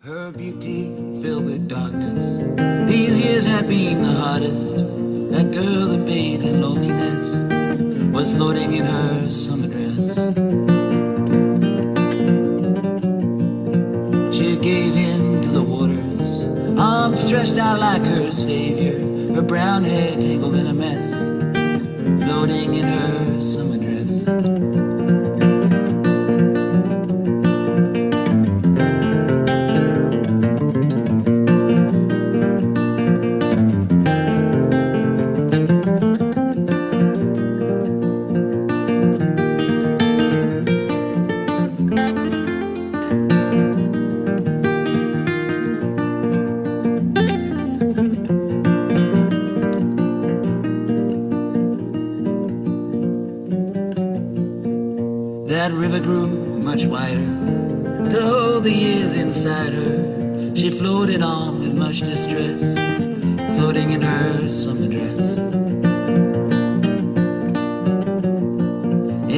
Her beauty filled with darkness. These years had been the hardest. That girl that bathed in loneliness was floating in her summer dress. She gave in to the waters, arms stretched out like her savior, her brown hair tangled in a mess, floating in her summer dress. That river grew much wider to hold the years inside her. She floated on with much distress, floating in her summer dress.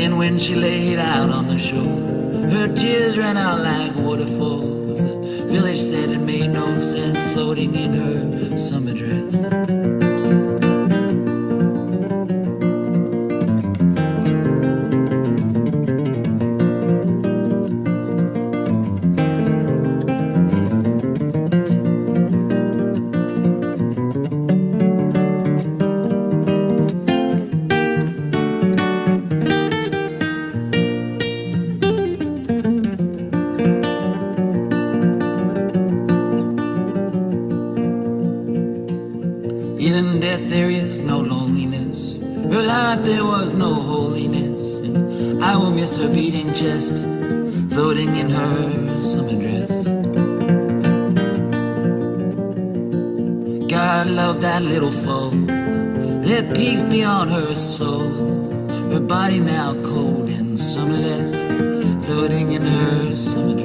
And when she laid out on the shore, her tears ran out like waterfalls. The village said it made no sense, floating in her summer dress. In death there is no loneliness, her life there was no holiness, and I will miss her beating chest, floating in her summer dress. God loved that little foe, let peace be on her soul, her body now cold and summerless, floating in her summer